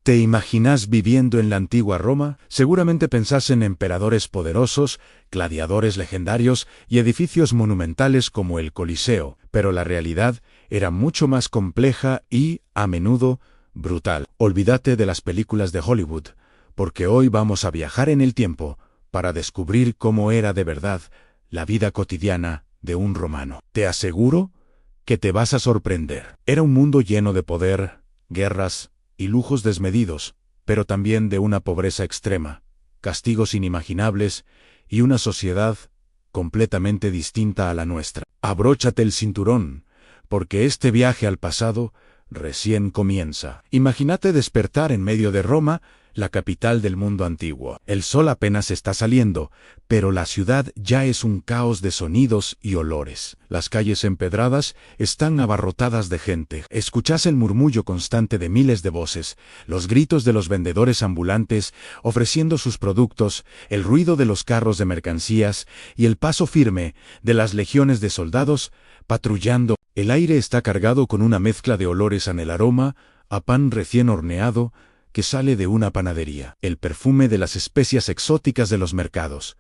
¿Te imaginas viviendo en la antigua Roma? Seguramente pensás en emperadores poderosos, gladiadores legendarios y edificios monumentales como el Coliseo, pero la realidad era mucho más compleja y, a menudo, brutal. Olvídate de las películas de Hollywood, porque hoy vamos a viajar en el tiempo para descubrir cómo era de verdad la vida cotidiana de un romano. Te aseguro que te vas a sorprender. Era un mundo lleno de poder, guerras y lujos desmedidos, pero también de una pobreza extrema, castigos inimaginables y una sociedad completamente distinta a la nuestra. Abróchate el cinturón, porque este viaje al pasado recién comienza. Imagínate despertar en medio de Roma, la capital del mundo antiguo. El sol apenas está saliendo, pero la ciudad ya es un caos de sonidos y olores. Las calles empedradas están abarrotadas de gente. Escuchás el murmullo constante de miles de voces, los gritos de los vendedores ambulantes ofreciendo sus productos, el ruido de los carros de mercancías y el paso firme de las legiones de soldados patrullando. El aire está cargado con una mezcla de olores en el aroma a pan recién horneado que sale de una panadería, el perfume de las especias exóticas de los mercados,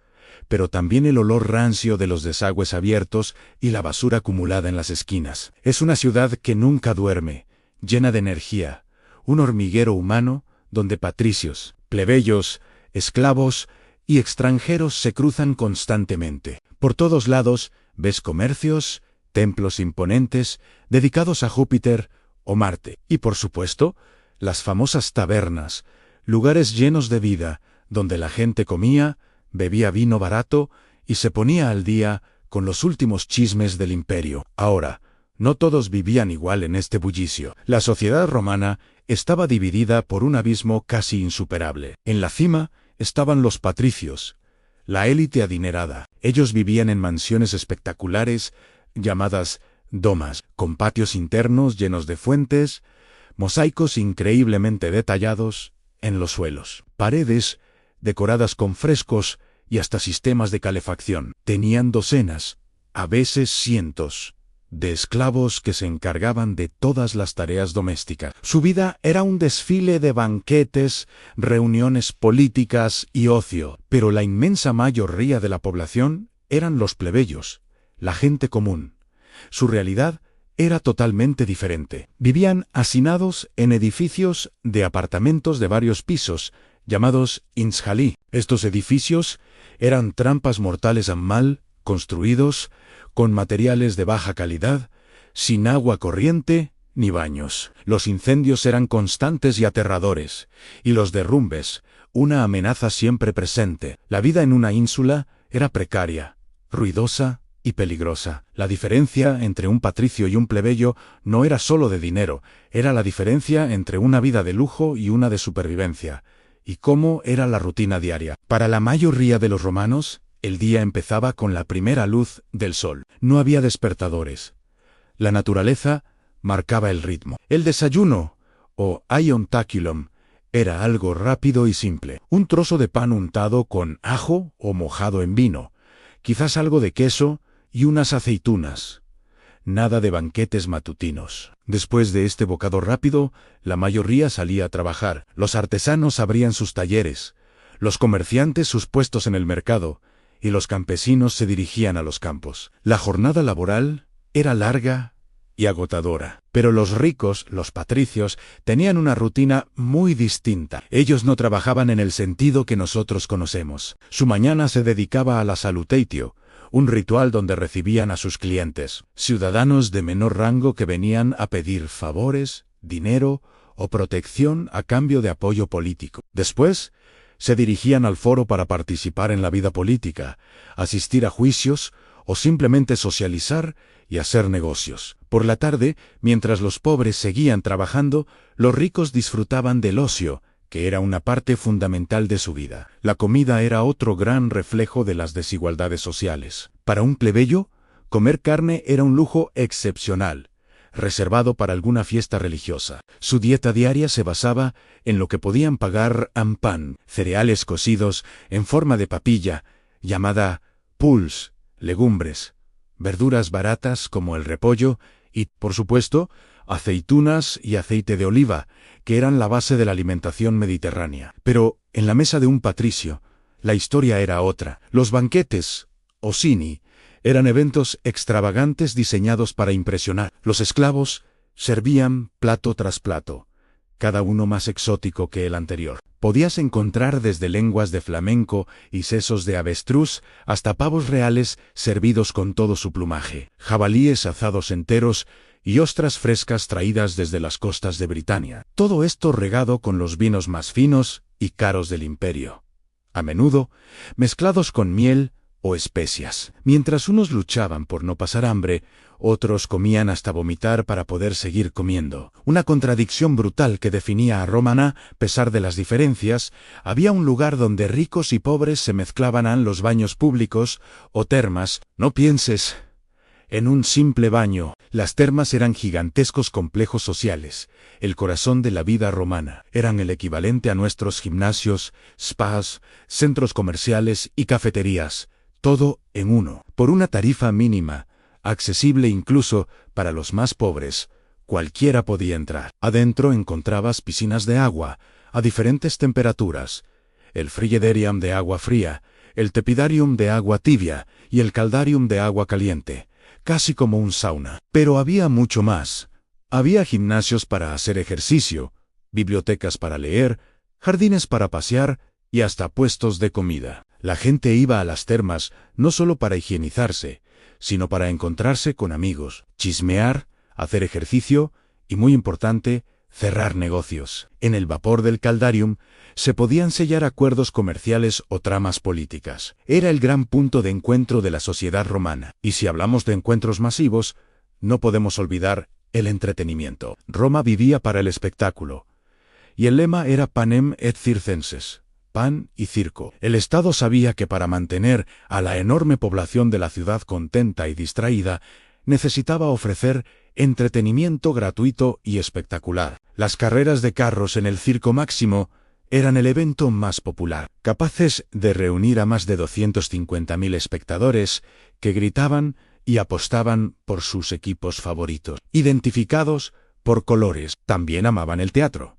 pero también el olor rancio de los desagües abiertos y la basura acumulada en las esquinas. Es una ciudad que nunca duerme, llena de energía, un hormiguero humano donde patricios, plebeyos, esclavos y extranjeros se cruzan constantemente. Por todos lados ves comercios, templos imponentes dedicados a Júpiter o Marte, y por supuesto, las famosas tabernas, lugares llenos de vida, donde la gente comía, bebía vino barato y se ponía al día con los últimos chismes del imperio. Ahora, no todos vivían igual en este bullicio. La sociedad romana estaba dividida por un abismo casi insuperable. En la cima estaban los patricios, la élite adinerada. Ellos vivían en mansiones espectaculares, llamadas domas, con patios internos llenos de fuentes, mosaicos increíblemente detallados en los suelos, paredes decoradas con frescos y hasta sistemas de calefacción. Tenían docenas, a veces cientos, de esclavos que se encargaban de todas las tareas domésticas. Su vida era un desfile de banquetes, reuniones políticas y ocio, pero la inmensa mayoría de la población eran los plebeyos, la gente común. Su realidad era totalmente diferente. Vivían hacinados en edificios de apartamentos de varios pisos, llamados inshalí. Estos edificios eran trampas mortales mal construidos, con materiales de baja calidad, sin agua corriente ni baños. Los incendios eran constantes y aterradores, y los derrumbes, una amenaza siempre presente. La vida en una ínsula era precaria, ruidosa y peligrosa. La diferencia entre un patricio y un plebeyo no era solo de dinero, era la diferencia entre una vida de lujo y una de supervivencia. ¿Y cómo era la rutina diaria? Para la mayoría de los romanos, el día empezaba con la primera luz del sol. No había despertadores. La naturaleza marcaba el ritmo. El desayuno, o aiontaculum, era algo rápido y simple. Un trozo de pan untado con ajo o mojado en vino, quizás algo de queso y unas aceitunas. Nada de banquetes matutinos. Después de este bocado rápido, la mayoría salía a trabajar. Los artesanos abrían sus talleres, los comerciantes sus puestos en el mercado, y los campesinos se dirigían a los campos. La jornada laboral era larga y agotadora. Pero los ricos, los patricios, tenían una rutina muy distinta. Ellos no trabajaban en el sentido que nosotros conocemos. Su mañana se dedicaba a la salutatio, un ritual donde recibían a sus clientes, ciudadanos de menor rango que venían a pedir favores, dinero o protección a cambio de apoyo político. Después, se dirigían al foro para participar en la vida política, asistir a juicios o simplemente socializar y hacer negocios. Por la tarde, mientras los pobres seguían trabajando, los ricos disfrutaban del ocio, que era una parte fundamental de su vida. La comida era otro gran reflejo de las desigualdades sociales. Para un plebeyo, comer carne era un lujo excepcional, reservado para alguna fiesta religiosa. Su dieta diaria se basaba en lo que podían pagar en pan, cereales cocidos en forma de papilla, llamada pulse, legumbres, verduras baratas como el repollo Y, por supuesto, aceitunas y aceite de oliva, que eran la base de la alimentación mediterránea. Pero, en la mesa de un patricio, la historia era otra. Los banquetes, o cini, eran eventos extravagantes diseñados para impresionar. Los esclavos servían plato tras plato, cada uno más exótico que el anterior. Podías encontrar desde lenguas de flamenco y sesos de avestruz hasta pavos reales servidos con todo su plumaje, jabalíes asados enteros y ostras frescas traídas desde las costas de Britania. Todo esto regado con los vinos más finos y caros del imperio, a menudo mezclados con miel o especias. Mientras unos luchaban por no pasar hambre, otros comían hasta vomitar para poder seguir comiendo. Una contradicción brutal que definía a Roma. A pesar de las diferencias, había un lugar donde ricos y pobres se mezclaban en los baños públicos o termas. No pienses en un simple baño. Las termas eran gigantescos complejos sociales, el corazón de la vida romana. Eran el equivalente a nuestros gimnasios, spas, centros comerciales y cafeterías. Todo en uno. Por una tarifa mínima, accesible incluso para los más pobres, cualquiera podía entrar. Adentro encontrabas piscinas de agua, a diferentes temperaturas, el frigidarium de agua fría, el tepidarium de agua tibia y el caldarium de agua caliente, casi como un sauna. Pero había mucho más. Había gimnasios para hacer ejercicio, bibliotecas para leer, jardines para pasear y hasta puestos de comida. La gente iba a las termas no solo para higienizarse, sino para encontrarse con amigos, chismear, hacer ejercicio y, muy importante, cerrar negocios. En el vapor del caldarium se podían sellar acuerdos comerciales o tramas políticas. Era el gran punto de encuentro de la sociedad romana. Y si hablamos de encuentros masivos, no podemos olvidar el entretenimiento. Roma vivía para el espectáculo, y el lema era panem et circenses. Pan y circo. El Estado sabía que para mantener a la enorme población de la ciudad contenta y distraída, necesitaba ofrecer entretenimiento gratuito y espectacular. Las carreras de carros en el Circo Máximo eran el evento más popular, capaces de reunir a más de 250.000 espectadores que gritaban y apostaban por sus equipos favoritos. Identificados por colores, también amaban el teatro,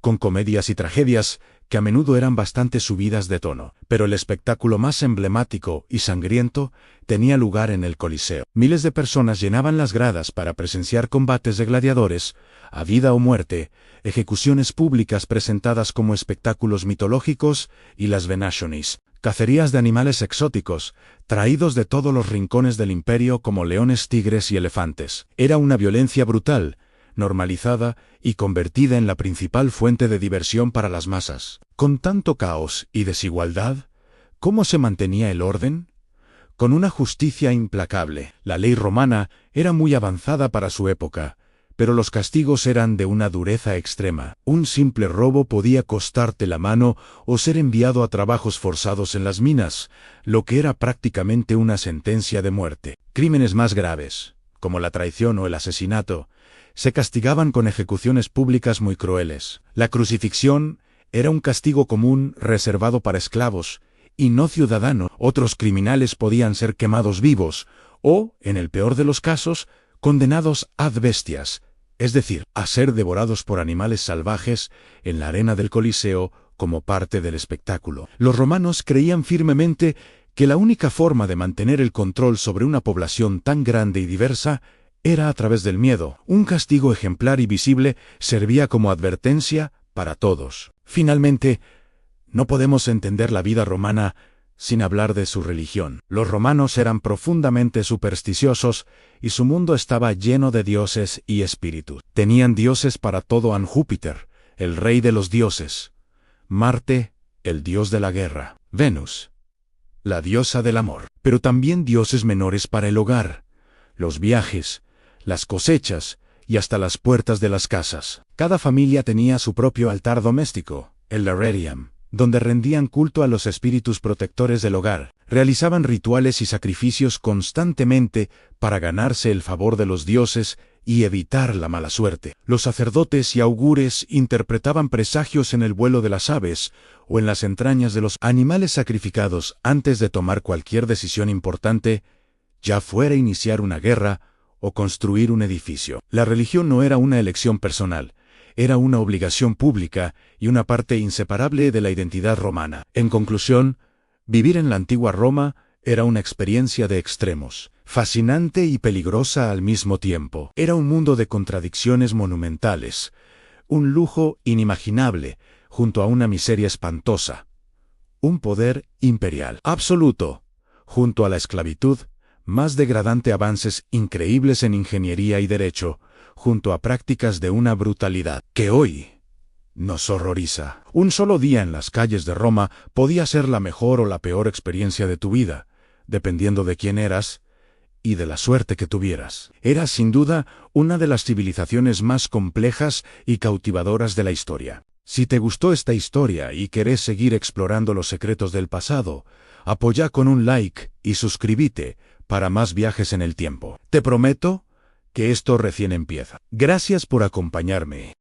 con comedias y tragedias que a menudo eran bastante subidas de tono, pero el espectáculo más emblemático y sangriento tenía lugar en el Coliseo. Miles de personas llenaban las gradas para presenciar combates de gladiadores, a vida o muerte, ejecuciones públicas presentadas como espectáculos mitológicos y las venationes, cacerías de animales exóticos, traídos de todos los rincones del imperio como leones, tigres y elefantes. Era una violencia brutal, normalizada y convertida en la principal fuente de diversión para las masas. Con tanto caos y desigualdad, ¿cómo se mantenía el orden? Con una justicia implacable. La ley romana era muy avanzada para su época, pero los castigos eran de una dureza extrema. Un simple robo podía costarte la mano o ser enviado a trabajos forzados en las minas, lo que era prácticamente una sentencia de muerte. Crímenes más graves, como la traición o el asesinato, se castigaban con ejecuciones públicas muy crueles. La crucifixión era un castigo común reservado para esclavos y no ciudadanos. Otros criminales podían ser quemados vivos o, en el peor de los casos, condenados ad bestias, es decir, a ser devorados por animales salvajes en la arena del Coliseo como parte del espectáculo. Los romanos creían firmemente que la única forma de mantener el control sobre una población tan grande y diversa era a través del miedo. Un castigo ejemplar y visible servía como advertencia para todos. Finalmente, no podemos entender la vida romana sin hablar de su religión. Los romanos eran profundamente supersticiosos y su mundo estaba lleno de dioses y espíritus. Tenían dioses para todo: Júpiter, el rey de los dioses; Marte, el dios de la guerra; Venus, la diosa del amor. Pero también dioses menores para el hogar, los viajes, las cosechas y hasta las puertas de las casas. Cada familia tenía su propio altar doméstico, el lararium, donde rendían culto a los espíritus protectores del hogar. Realizaban rituales y sacrificios constantemente para ganarse el favor de los dioses y evitar la mala suerte. Los sacerdotes y augures interpretaban presagios en el vuelo de las aves o en las entrañas de los animales sacrificados antes de tomar cualquier decisión importante, ya fuera iniciar una guerra o construir un edificio. La religión no era una elección personal, era una obligación pública y una parte inseparable de la identidad romana. En conclusión, vivir en la antigua Roma era una experiencia de extremos, fascinante y peligrosa al mismo tiempo. Era un mundo de contradicciones monumentales, un lujo inimaginable junto a una miseria espantosa, un poder imperial absoluto junto a la esclavitud, más degradante avances increíbles en ingeniería y derecho, junto a prácticas de una brutalidad que hoy nos horroriza. Un solo día en las calles de Roma podía ser la mejor o la peor experiencia de tu vida, dependiendo de quién eras y de la suerte que tuvieras. Era sin duda una de las civilizaciones más complejas y cautivadoras de la historia. Si te gustó esta historia y querés seguir explorando los secretos del pasado, apoya con un like y suscríbete para más viajes en el tiempo. Te prometo que esto recién empieza. Gracias por acompañarme.